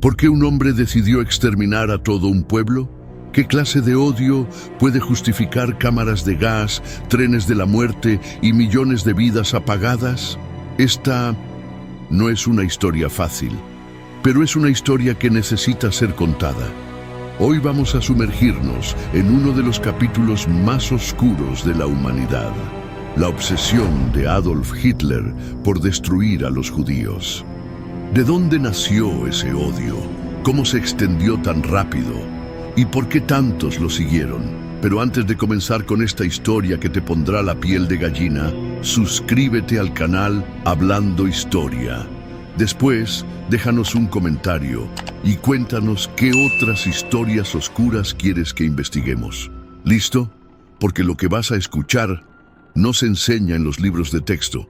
¿Por qué un hombre decidió exterminar a todo un pueblo? ¿Qué clase de odio puede justificar cámaras de gas, trenes de la muerte y millones de vidas apagadas? Esta no es una historia fácil, pero es una historia que necesita ser contada. Hoy vamos a sumergirnos en uno de los capítulos más oscuros de la humanidad, la obsesión de Adolf Hitler por destruir a los judíos. ¿De dónde nació ese odio? ¿Cómo se extendió tan rápido? ¿Y por qué tantos lo siguieron? Pero antes de comenzar con esta historia que te pondrá la piel de gallina, suscríbete al canal Hablando Historia. Después, déjanos un comentario y cuéntanos qué otras historias oscuras quieres que investiguemos. ¿Listo? Porque lo que vas a escuchar no se enseña en los libros de texto.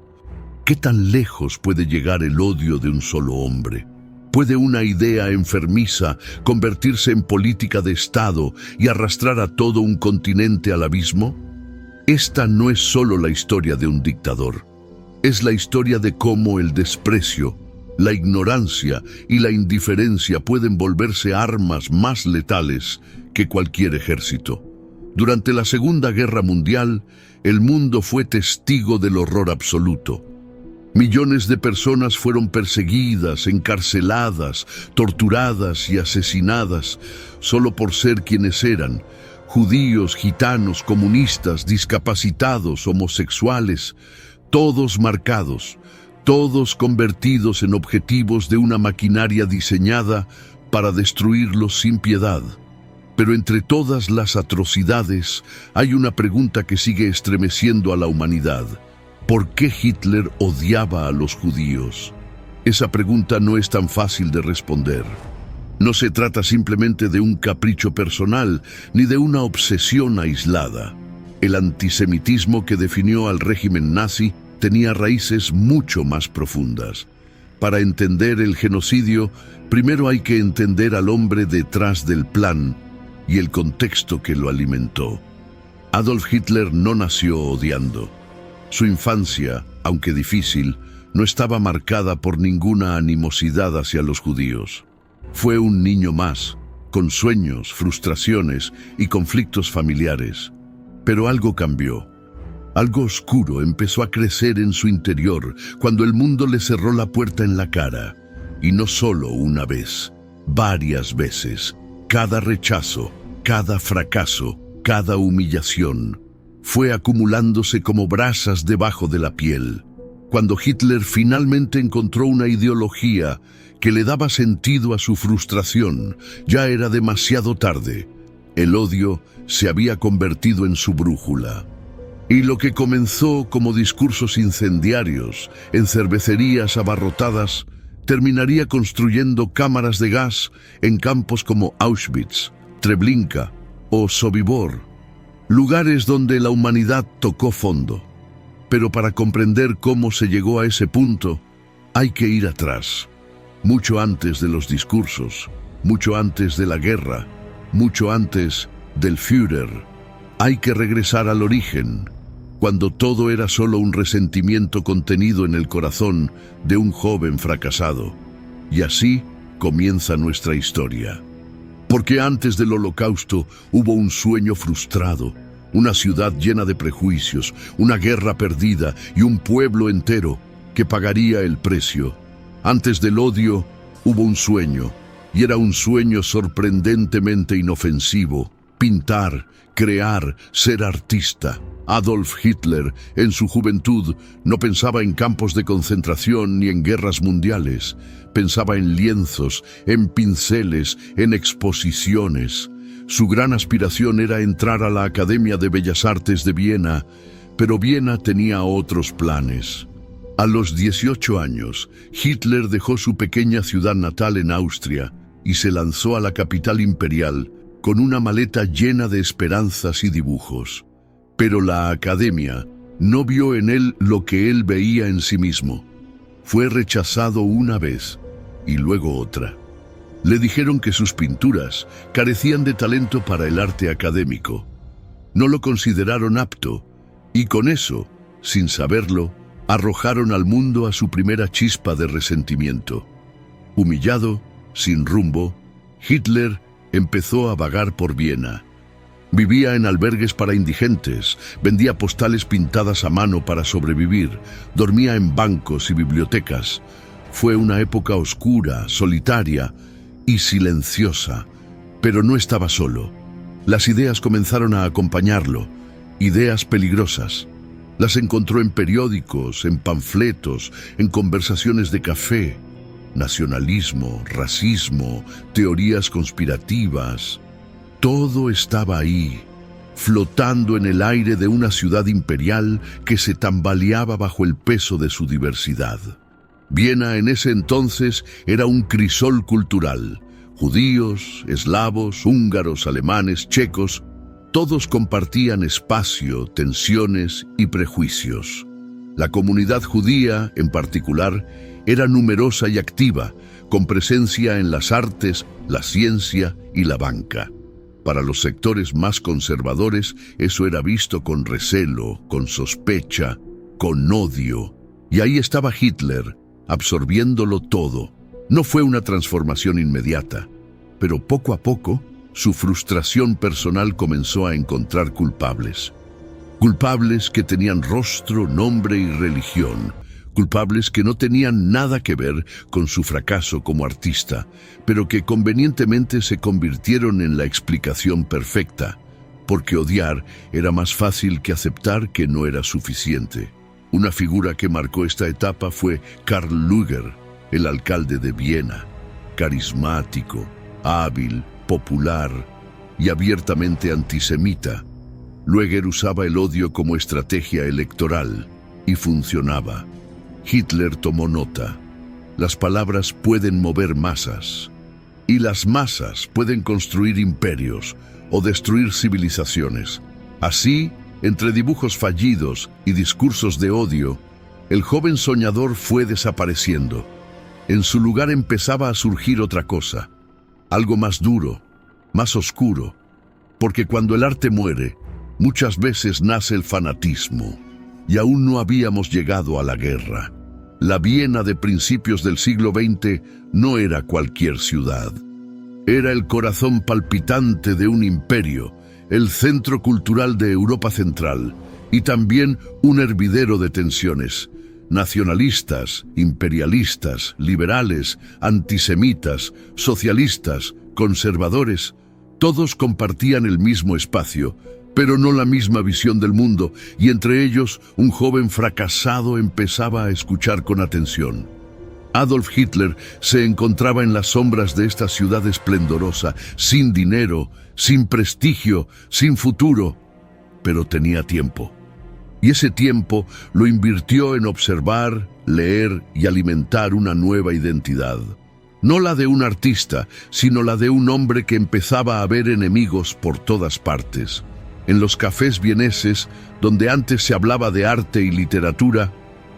¿Qué tan lejos puede llegar el odio de un solo hombre? ¿Puede una idea enfermiza convertirse en política de Estado y arrastrar a todo un continente al abismo? Esta no es solo la historia de un dictador. Es la historia de cómo el desprecio, la ignorancia y la indiferencia pueden volverse armas más letales que cualquier ejército. Durante la Segunda Guerra Mundial, el mundo fue testigo del horror absoluto. Millones de personas fueron perseguidas, encarceladas, torturadas y asesinadas solo por ser quienes eran: judíos, gitanos, comunistas, discapacitados, homosexuales, todos marcados, todos convertidos en objetivos de una maquinaria diseñada para destruirlos sin piedad. Pero entre todas las atrocidades hay una pregunta que sigue estremeciendo a la humanidad. ¿Por qué Hitler odiaba a los judíos? Esa pregunta no es tan fácil de responder. No se trata simplemente de un capricho personal, ni de una obsesión aislada. El antisemitismo que definió al régimen nazi tenía raíces mucho más profundas. Para entender el genocidio, primero hay que entender al hombre detrás del plan y el contexto que lo alimentó. Adolf Hitler no nació odiando. Su infancia, aunque difícil, no estaba marcada por ninguna animosidad hacia los judíos. Fue un niño más, con sueños, frustraciones y conflictos familiares. Pero algo cambió. Algo oscuro empezó a crecer en su interior cuando el mundo le cerró la puerta en la cara. Y no solo una vez, varias veces. Cada rechazo, cada fracaso, cada humillación fue acumulándose como brasas debajo de la piel. Cuando Hitler finalmente encontró una ideología que le daba sentido a su frustración, ya era demasiado tarde. El odio se había convertido en su brújula. Y lo que comenzó como discursos incendiarios en cervecerías abarrotadas, terminaría construyendo cámaras de gas en campos como Auschwitz, Treblinka o Sobibor. Lugares donde la humanidad tocó fondo. Pero para comprender cómo se llegó a ese punto, hay que ir atrás. Mucho antes de los discursos, mucho antes de la guerra, mucho antes del Führer. Hay que regresar al origen, cuando todo era solo un resentimiento contenido en el corazón de un joven fracasado. Y así comienza nuestra historia. Porque antes del Holocausto hubo un sueño frustrado, una ciudad llena de prejuicios, una guerra perdida y un pueblo entero que pagaría el precio. Antes del odio hubo un sueño, y era un sueño sorprendentemente inofensivo: pintar, crear, ser artista. Adolf Hitler, en su juventud, no pensaba en campos de concentración ni en guerras mundiales. Pensaba en lienzos, en pinceles, en exposiciones. Su gran aspiración era entrar a la Academia de Bellas Artes de Viena, pero Viena tenía otros planes. A los 18 años, Hitler dejó su pequeña ciudad natal en Austria y se lanzó a la capital imperial con una maleta llena de esperanzas y dibujos. Pero la Academia no vio en él lo que él veía en sí mismo. Fue rechazado una vez y luego otra. Le dijeron que sus pinturas carecían de talento para el arte académico. No lo consideraron apto y con eso, sin saberlo, arrojaron al mundo a su primera chispa de resentimiento. Humillado, sin rumbo, Hitler empezó a vagar por Viena. Vivía en albergues para indigentes, vendía postales pintadas a mano para sobrevivir, dormía en bancos y bibliotecas. Fue una época oscura, solitaria y silenciosa, pero no estaba solo. Las ideas comenzaron a acompañarlo, ideas peligrosas. Las encontró en periódicos, en panfletos, en conversaciones de café. Nacionalismo, racismo, teorías conspirativas. Todo estaba ahí, flotando en el aire de una ciudad imperial que se tambaleaba bajo el peso de su diversidad. Viena en ese entonces era un crisol cultural. Judíos, eslavos, húngaros, alemanes, checos, todos compartían espacio, tensiones y prejuicios. La comunidad judía, en particular, era numerosa y activa, con presencia en las artes, la ciencia y la banca. Para los sectores más conservadores, eso era visto con recelo, con sospecha, con odio. Y ahí estaba Hitler, absorbiéndolo todo. No fue una transformación inmediata, pero poco a poco, su frustración personal comenzó a encontrar culpables. Culpables que tenían rostro, nombre y religión. Culpables que no tenían nada que ver con su fracaso como artista, pero que convenientemente se convirtieron en la explicación perfecta, porque odiar era más fácil que aceptar que no era suficiente. Una figura que marcó esta etapa fue Karl Lueger, el alcalde de Viena, carismático, hábil, popular y abiertamente antisemita. Lueger usaba el odio como estrategia electoral y funcionaba. Hitler tomó nota. Las palabras pueden mover masas, y las masas pueden construir imperios o destruir civilizaciones. Así, entre dibujos fallidos y discursos de odio, el joven soñador fue desapareciendo. En su lugar empezaba a surgir otra cosa, algo más duro, más oscuro, porque cuando el arte muere, muchas veces nace el fanatismo, y aún no habíamos llegado a la guerra. La Viena de principios del siglo XX no era cualquier ciudad. Era el corazón palpitante de un imperio, el centro cultural de Europa Central y también un hervidero de tensiones. Nacionalistas, imperialistas, liberales, antisemitas, socialistas, conservadores, todos compartían el mismo espacio, pero no la misma visión del mundo, y entre ellos un joven fracasado empezaba a escuchar con atención. Adolf Hitler se encontraba en las sombras de esta ciudad esplendorosa, sin dinero, sin prestigio, sin futuro, pero tenía tiempo. Y ese tiempo lo invirtió en observar, leer y alimentar una nueva identidad. No la de un artista, sino la de un hombre que empezaba a ver enemigos por todas partes. En los cafés vieneses, donde antes se hablaba de arte y literatura,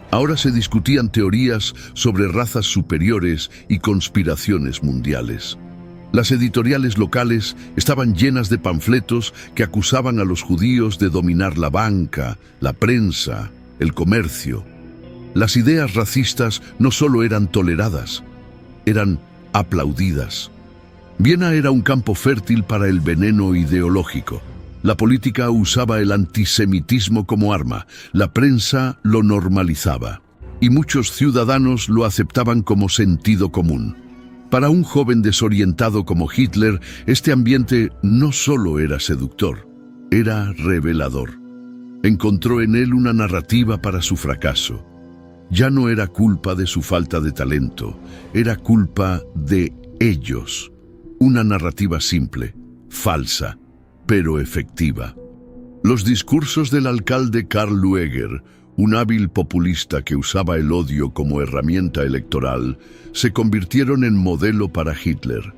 ahora se discutían teorías sobre razas superiores y conspiraciones mundiales. Las editoriales locales estaban llenas de panfletos que acusaban a los judíos de dominar la banca, la prensa, el comercio. Las ideas racistas no solo eran toleradas, eran aplaudidas. Viena era un campo fértil para el veneno ideológico. La política usaba el antisemitismo como arma, la prensa lo normalizaba, y muchos ciudadanos lo aceptaban como sentido común. Para un joven desorientado como Hitler, este ambiente no solo era seductor, era revelador. Encontró en él una narrativa para su fracaso. Ya no era culpa de su falta de talento, era culpa de ellos. Una narrativa simple, falsa, pero efectiva. Los discursos del alcalde Karl Lueger, un hábil populista que usaba el odio como herramienta electoral, se convirtieron en modelo para Hitler.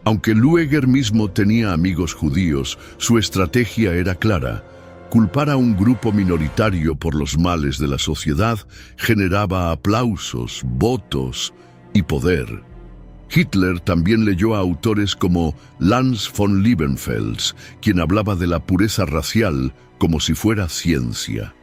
Aunque Lueger mismo tenía amigos judíos, su estrategia era clara. Culpar a un grupo minoritario por los males de la sociedad generaba aplausos, votos y poder. Hitler también leyó a autores como Lanz von Liebenfels, quien hablaba de la pureza racial como si fuera ciencia.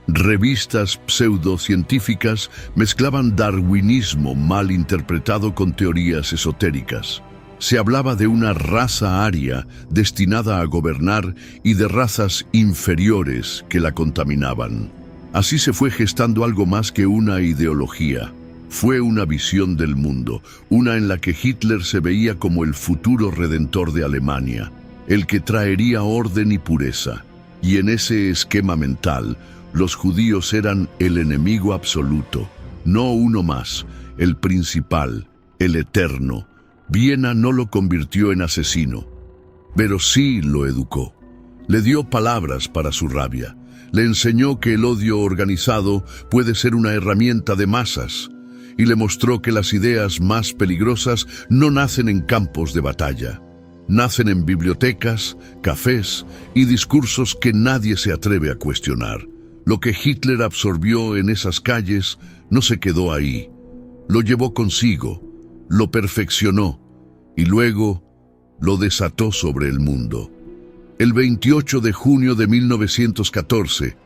Revistas pseudocientíficas mezclaban darwinismo mal interpretado con teorías esotéricas. Se hablaba de una raza aria destinada a gobernar y de razas inferiores que la contaminaban. Así se fue gestando algo más que una ideología. Fue una visión del mundo, una en la que Hitler se veía como el futuro redentor de Alemania, el que traería orden y pureza. Y en ese esquema mental, los judíos eran el enemigo absoluto, no uno más, el principal, el eterno. Viena no lo convirtió en asesino, pero sí lo educó. Le dio palabras para su rabia. Le enseñó que el odio organizado puede ser una herramienta de masas, y le mostró que las ideas más peligrosas no nacen en campos de batalla. Nacen en bibliotecas, cafés y discursos que nadie se atreve a cuestionar. Lo que Hitler absorbió en esas calles no se quedó ahí. Lo llevó consigo, lo perfeccionó y luego lo desató sobre el mundo. El 28 de junio de 1914,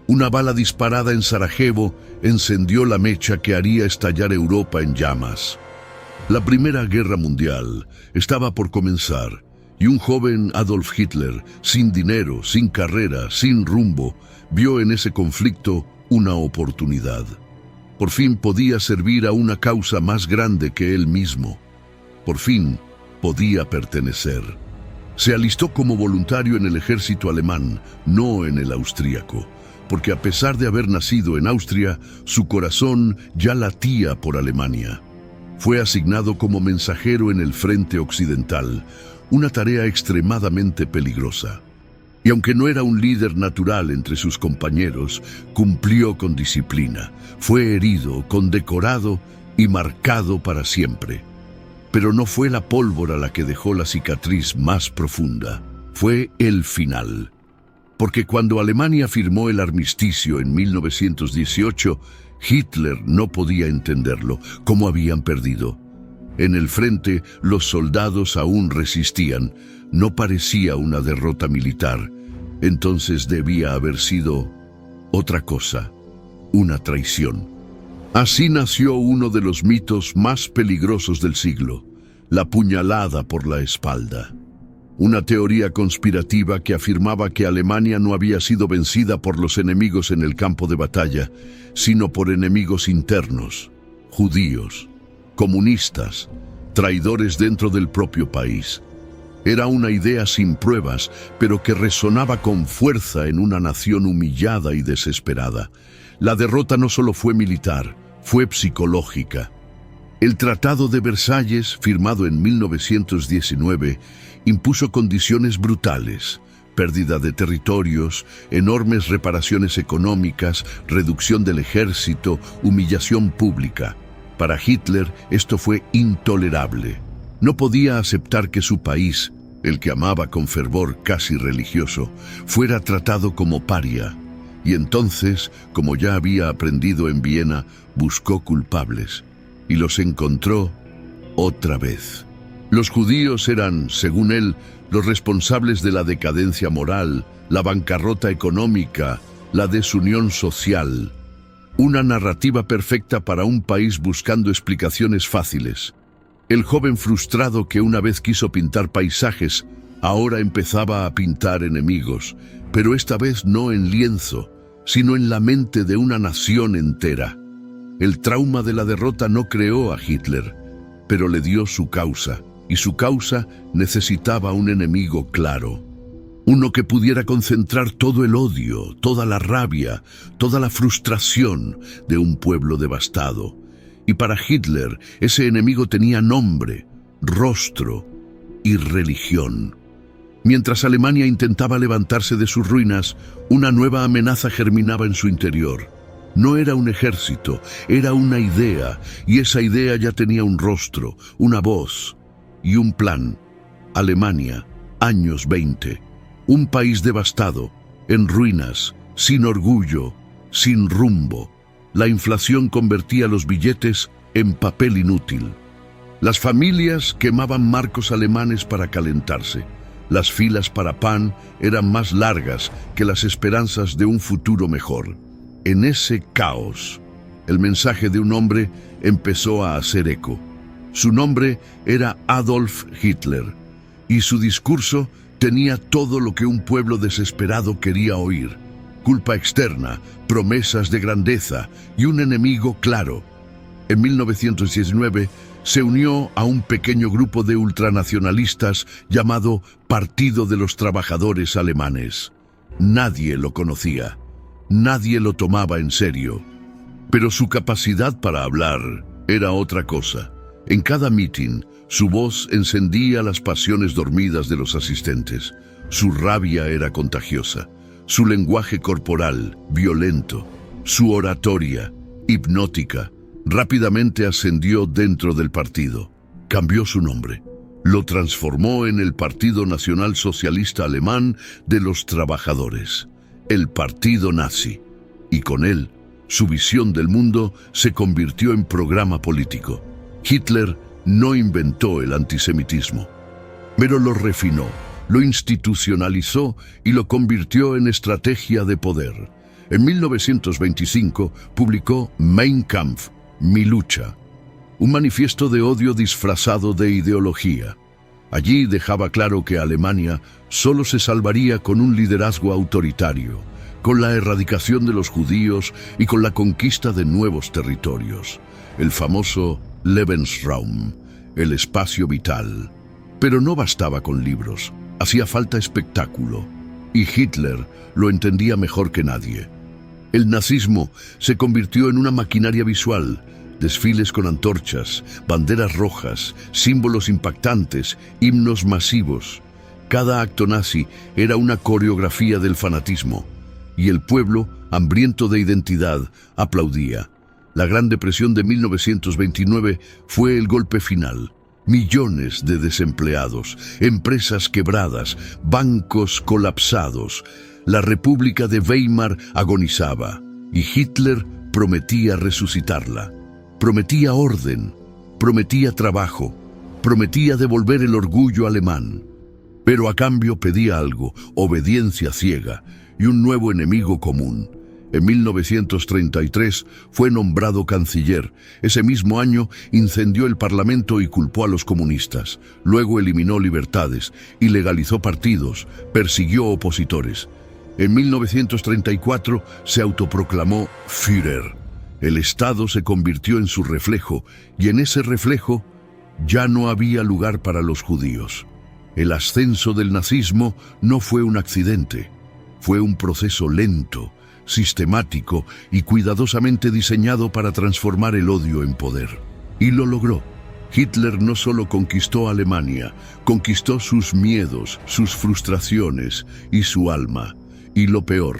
una bala disparada en Sarajevo encendió la mecha que haría estallar Europa en llamas. La Primera Guerra Mundial estaba por comenzar y un joven Adolf Hitler, sin dinero, sin carrera, sin rumbo, vio en ese conflicto una oportunidad. Por fin podía servir a una causa más grande que él mismo. Por fin podía pertenecer. Se alistó como voluntario en el ejército alemán, no en el austríaco, porque a pesar de haber nacido en Austria, su corazón ya latía por Alemania. Fue asignado como mensajero en el frente occidental, una tarea extremadamente peligrosa. Y aunque no era un líder natural entre sus compañeros, cumplió con disciplina, fue herido, condecorado y marcado para siempre. Pero no fue la pólvora la que dejó la cicatriz más profunda, fue el final. Porque cuando Alemania firmó el armisticio en 1918, Hitler no podía entenderlo, cómo habían perdido. En el frente, los soldados aún resistían, no parecía una derrota militar. Entonces debía haber sido otra cosa, una traición. Así nació uno de los mitos más peligrosos del siglo, la puñalada por la espalda. Una teoría conspirativa que afirmaba que Alemania no había sido vencida por los enemigos en el campo de batalla, sino por enemigos internos, judíos, comunistas, traidores dentro del propio país. Era una idea sin pruebas, pero que resonaba con fuerza en una nación humillada y desesperada. La derrota no solo fue militar, fue psicológica. El Tratado de Versalles, firmado en 1919, impuso condiciones brutales: pérdida de territorios, enormes reparaciones económicas, reducción del ejército, humillación pública. Para Hitler esto fue intolerable. No podía aceptar que su país, el que amaba con fervor casi religioso, fuera tratado como paria. Y entonces, como ya había aprendido en Viena, buscó culpables y los encontró otra vez. Los judíos eran, según él, los responsables de la decadencia moral, la bancarrota económica, la desunión social. Una narrativa perfecta para un país buscando explicaciones fáciles. El joven frustrado que una vez quiso pintar paisajes, ahora empezaba a pintar enemigos, pero esta vez no en lienzo, sino en la mente de una nación entera. El trauma de la derrota no creó a Hitler, pero le dio su causa, y su causa necesitaba un enemigo claro. Uno que pudiera concentrar todo el odio, toda la rabia, toda la frustración de un pueblo devastado. Y para Hitler, ese enemigo tenía nombre, rostro y religión. Mientras Alemania intentaba levantarse de sus ruinas, una nueva amenaza germinaba en su interior. No era un ejército, era una idea, y esa idea ya tenía un rostro, una voz y un plan. Alemania, años 20. Un país devastado, en ruinas, sin orgullo, sin rumbo. La inflación convertía los billetes en papel inútil. Las familias quemaban marcos alemanes para calentarse. Las filas para pan eran más largas que las esperanzas de un futuro mejor. En ese caos, el mensaje de un hombre empezó a hacer eco. Su nombre era Adolf Hitler, y su discurso tenía todo lo que un pueblo desesperado quería oír: culpa externa, promesas de grandeza y un enemigo claro. En 1919 se unió a un pequeño grupo de ultranacionalistas llamado Partido de los Trabajadores Alemanes. Nadie lo conocía, nadie lo tomaba en serio, pero su capacidad para hablar era otra cosa. En cada mitin, su voz encendía las pasiones dormidas de los asistentes. Su rabia era contagiosa, su lenguaje corporal violento, su oratoria hipnótica. Rápidamente ascendió dentro del partido. Cambió su nombre. Lo transformó en el Partido Nacional Socialista Alemán de los Trabajadores, el Partido Nazi. Y con él, su visión del mundo se convirtió en programa político. Hitler no inventó el antisemitismo, pero lo refinó, lo institucionalizó y lo convirtió en estrategia de poder. En 1925 publicó Mein Kampf, Mi lucha, un manifiesto de odio disfrazado de ideología. Allí dejaba claro que Alemania solo se salvaría con un liderazgo autoritario, con la erradicación de los judíos y con la conquista de nuevos territorios. El famoso Lebensraum, el espacio vital. Pero no bastaba con libros, hacía falta espectáculo. Y Hitler lo entendía mejor que nadie. El nazismo se convirtió en una maquinaria visual: desfiles con antorchas, banderas rojas, símbolos impactantes, himnos masivos. Cada acto nazi era una coreografía del fanatismo, y el pueblo, hambriento de identidad, aplaudía. La Gran Depresión de 1929 fue el golpe final. Millones de desempleados, empresas quebradas, bancos colapsados. La República de Weimar agonizaba, y Hitler prometía resucitarla. Prometía orden, prometía trabajo, prometía devolver el orgullo alemán. Pero a cambio pedía algo: obediencia ciega y un nuevo enemigo común. En 1933 fue nombrado canciller. Ese mismo año incendió el Parlamento y culpó a los comunistas. Luego eliminó libertades, ilegalizó partidos, persiguió opositores. En 1934 se autoproclamó Führer. El Estado se convirtió en su reflejo, y en ese reflejo ya no había lugar para los judíos. El ascenso del nazismo no fue un accidente, fue un proceso lento, sistemático y cuidadosamente diseñado para transformar el odio en poder. Y lo logró. Hitler no solo conquistó Alemania, conquistó sus miedos, sus frustraciones y su alma. Y lo peor,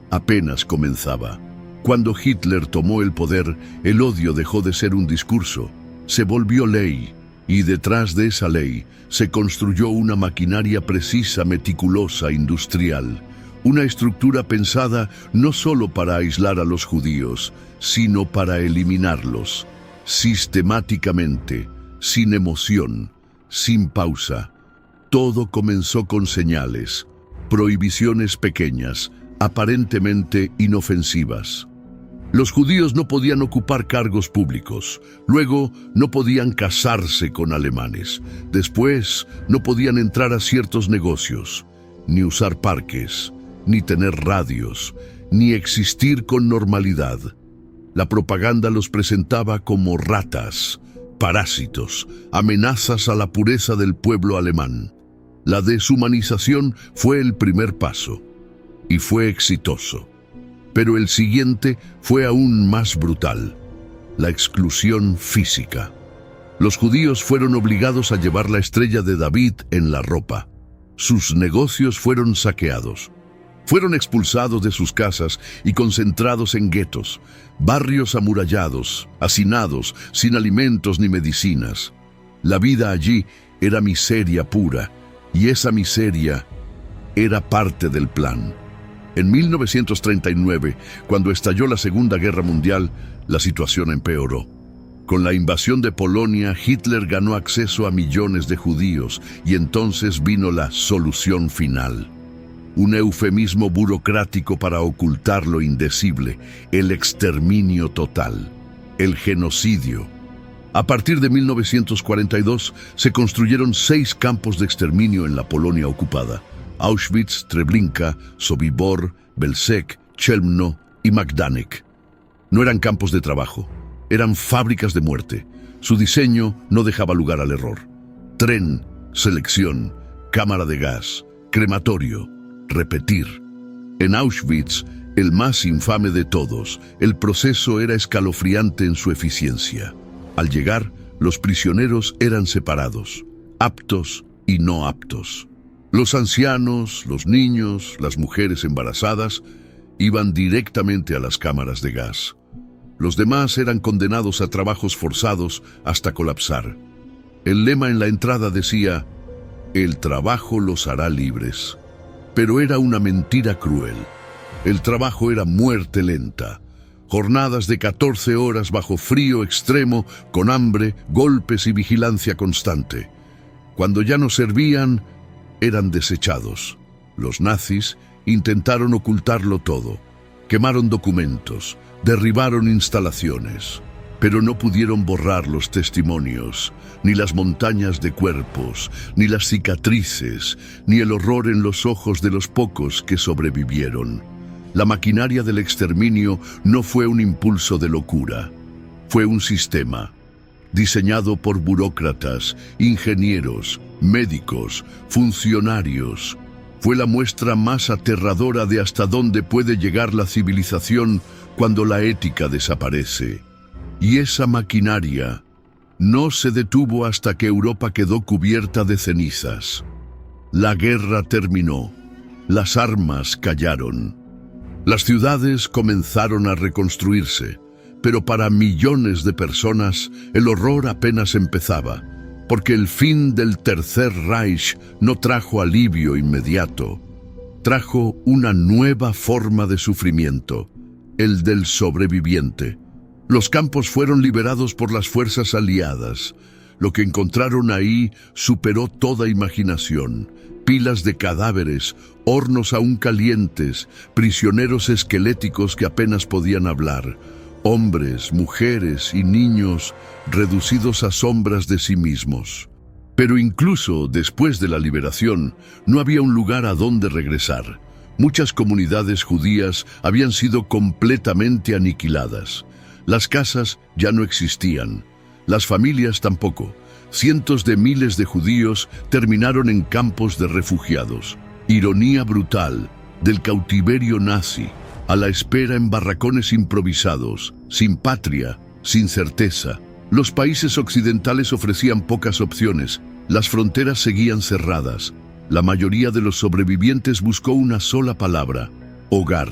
apenas comenzaba. Cuando Hitler tomó el poder, el odio dejó de ser un discurso, se volvió ley, y detrás de esa ley se construyó una maquinaria precisa, meticulosa, industrial. Una estructura pensada no solo para aislar a los judíos, sino para eliminarlos, sistemáticamente, sin emoción, sin pausa. Todo comenzó con señales, prohibiciones pequeñas, aparentemente inofensivas. Los judíos no podían ocupar cargos públicos, luego no podían casarse con alemanes, después no podían entrar a ciertos negocios, ni usar parques, ni tener radios, ni existir con normalidad. La propaganda los presentaba como ratas, parásitos, amenazas a la pureza del pueblo alemán. La deshumanización fue el primer paso, y fue exitoso. Pero el siguiente fue aún más brutal: la exclusión física. Los judíos fueron obligados a llevar la estrella de David en la ropa. Sus negocios fueron saqueados. Fueron expulsados de sus casas y concentrados en guetos, barrios amurallados, hacinados, sin alimentos ni medicinas. La vida allí era miseria pura, y esa miseria era parte del plan. En 1939, cuando estalló la Segunda Guerra Mundial, la situación empeoró. Con la invasión de Polonia, Hitler ganó acceso a millones de judíos, y entonces vino la solución final: un eufemismo burocrático para ocultar lo indecible, el exterminio total, el genocidio. A partir de 1942 se construyeron 6 campos de exterminio en la Polonia ocupada: Auschwitz, Treblinka, Sobibor, Belzec, Chelmno y Majdanek. No eran campos de trabajo, eran fábricas de muerte. Su diseño no dejaba lugar al error. Tren, selección, cámara de gas, crematorio, repetir. En Auschwitz, el más infame de todos, el proceso era escalofriante en su eficiencia. Al llegar, los prisioneros eran separados, aptos y no aptos. Los ancianos, los niños, las mujeres embarazadas iban directamente a las cámaras de gas. Los demás eran condenados a trabajos forzados hasta colapsar. El lema en la entrada decía: "El trabajo los hará libres". Pero era una mentira cruel. El trabajo era muerte lenta. Jornadas de 14 horas bajo frío extremo, con hambre, golpes y vigilancia constante. Cuando ya no servían, eran desechados. Los nazis intentaron ocultarlo todo. Quemaron documentos, derribaron instalaciones, pero no pudieron borrar los testimonios, ni las montañas de cuerpos, ni las cicatrices, ni el horror en los ojos de los pocos que sobrevivieron. La maquinaria del exterminio no fue un impulso de locura, fue un sistema diseñado por burócratas, ingenieros, médicos, funcionarios. Fue la muestra más aterradora de hasta dónde puede llegar la civilización cuando la ética desaparece. Y esa maquinaria no se detuvo hasta que Europa quedó cubierta de cenizas. La guerra terminó, las armas callaron. Las ciudades comenzaron a reconstruirse, pero para millones de personas el horror apenas empezaba, porque el fin del Tercer Reich no trajo alivio inmediato. Trajo una nueva forma de sufrimiento, el del sobreviviente. Los campos fueron liberados por las fuerzas aliadas. Lo que encontraron ahí superó toda imaginación. Pilas de cadáveres, hornos aún calientes, prisioneros esqueléticos que apenas podían hablar, hombres, mujeres y niños reducidos a sombras de sí mismos. Pero incluso después de la liberación, no había un lugar a donde regresar. Muchas comunidades judías habían sido completamente aniquiladas. Las casas ya no existían, las familias tampoco. Cientos de miles de judíos terminaron en campos de refugiados. Ironía brutal del cautiverio nazi, a la espera en barracones improvisados, sin patria, sin certeza. Los países occidentales ofrecían pocas opciones, las fronteras seguían cerradas. La mayoría de los sobrevivientes buscó una sola palabra: hogar.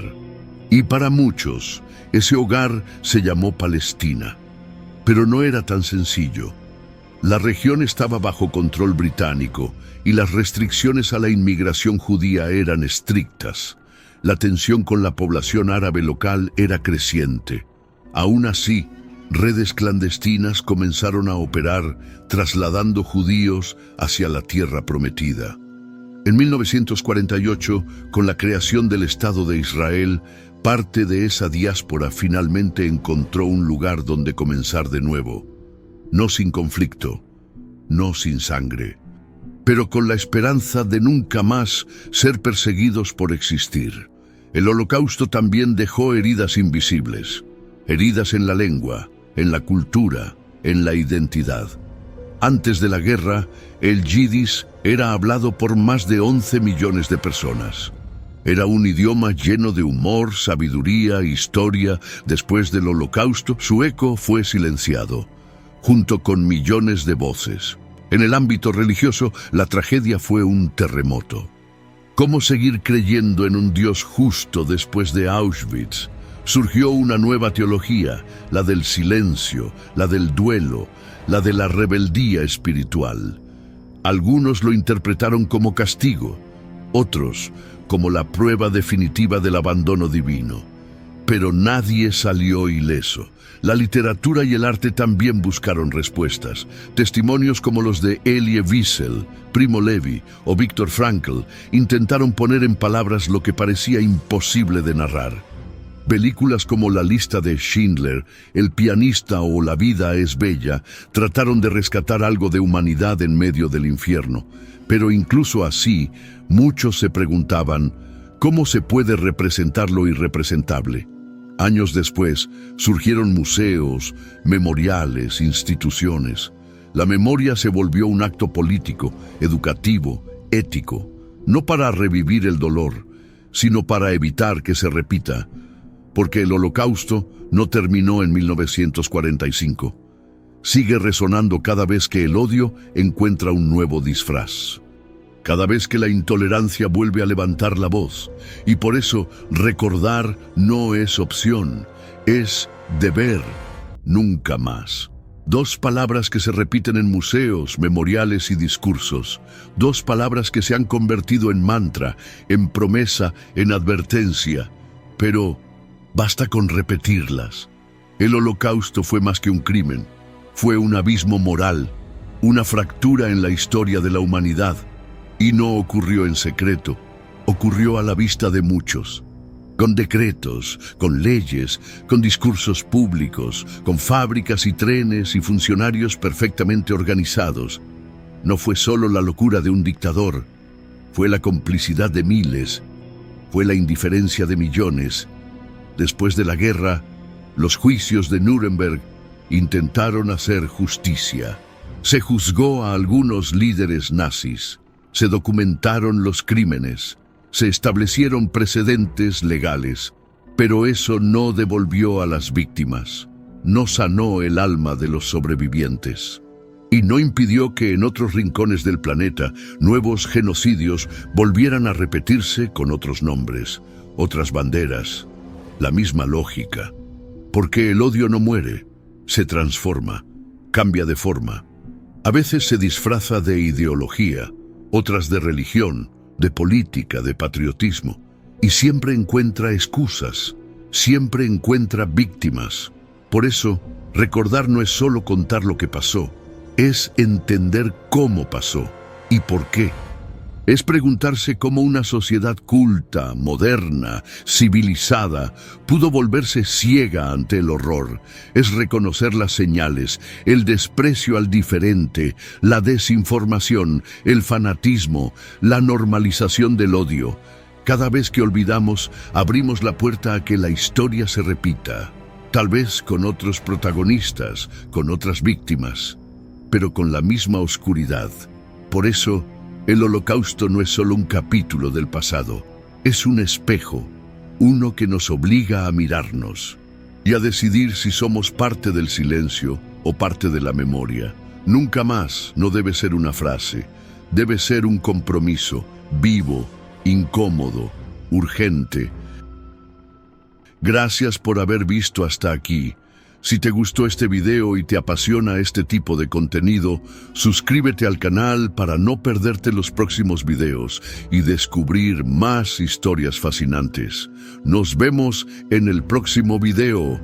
Y para muchos, ese hogar se llamó Palestina. Pero no era tan sencillo. La región estaba bajo control británico y las restricciones a la inmigración judía eran estrictas. La tensión con la población árabe local era creciente. Aún así, redes clandestinas comenzaron a operar, trasladando judíos hacia la tierra prometida. En 1948, con la creación del Estado de Israel, parte de esa diáspora finalmente encontró un lugar donde comenzar de nuevo. No sin conflicto, no sin sangre, pero con la esperanza de nunca más ser perseguidos por existir. El Holocausto también dejó heridas invisibles, heridas en la lengua, en la cultura, en la identidad. Antes de la guerra, el yidis era hablado por más de 11 millones de personas. Era un idioma lleno de humor, sabiduría, historia. Después del Holocausto, su eco fue silenciado, junto con millones de voces. En el ámbito religioso, la tragedia fue un terremoto. ¿Cómo seguir creyendo en un Dios justo después de Auschwitz? Surgió una nueva teología, la del silencio, la del duelo, la de la rebeldía espiritual. Algunos lo interpretaron como castigo, otros como la prueba definitiva del abandono divino. Pero nadie salió ileso. La literatura y el arte también buscaron respuestas. Testimonios como los de Elie Wiesel, Primo Levi o Viktor Frankl intentaron poner en palabras lo que parecía imposible de narrar. Películas como La lista de Schindler, El pianista o La vida es bella trataron de rescatar algo de humanidad en medio del infierno. Pero incluso así, muchos se preguntaban, ¿cómo se puede representar lo irrepresentable? Años después, surgieron museos, memoriales, instituciones. La memoria se volvió un acto político, educativo, ético, no para revivir el dolor, sino para evitar que se repita, porque el Holocausto no terminó en 1945. Sigue resonando cada vez que el odio encuentra un nuevo disfraz. Cada vez que la intolerancia vuelve a levantar la voz. Y por eso recordar no es opción, es deber. Nunca más. Dos palabras que se repiten en museos, memoriales y discursos. Dos palabras que se han convertido en mantra, en promesa, en advertencia. Pero basta con repetirlas. El Holocausto fue más que un crimen. Fue un abismo moral, una fractura en la historia de la humanidad. Y no ocurrió en secreto, ocurrió a la vista de muchos, con decretos, con leyes, con discursos públicos, con fábricas y trenes y funcionarios perfectamente organizados. No fue solo la locura de un dictador, fue la complicidad de miles, fue la indiferencia de millones. Después de la guerra, los juicios de Nuremberg intentaron hacer justicia. Se juzgó a algunos líderes nazis. Se documentaron los crímenes, se establecieron precedentes legales, pero eso no devolvió a las víctimas, no sanó el alma de los sobrevivientes, y no impidió que en otros rincones del planeta nuevos genocidios volvieran a repetirse con otros nombres, otras banderas, la misma lógica, porque el odio no muere, se transforma, cambia de forma, a veces se disfraza de ideología, otras de religión, de política, de patriotismo, y siempre encuentra excusas, siempre encuentra víctimas. Por eso, recordar no es solo contar lo que pasó, es entender cómo pasó y por qué. Es preguntarse cómo una sociedad culta, moderna, civilizada, pudo volverse ciega ante el horror. Es reconocer las señales, el desprecio al diferente, la desinformación, el fanatismo, la normalización del odio. Cada vez que olvidamos, abrimos la puerta a que la historia se repita. Tal vez con otros protagonistas, con otras víctimas, pero con la misma oscuridad. Por eso, el Holocausto no es solo un capítulo del pasado, es un espejo, uno que nos obliga a mirarnos y a decidir si somos parte del silencio o parte de la memoria. Nunca más no debe ser una frase, debe ser un compromiso, vivo, incómodo, urgente. Gracias por haber visto hasta aquí. Si te gustó este video y te apasiona este tipo de contenido, suscríbete al canal para no perderte los próximos videos y descubrir más historias fascinantes. Nos vemos en el próximo video.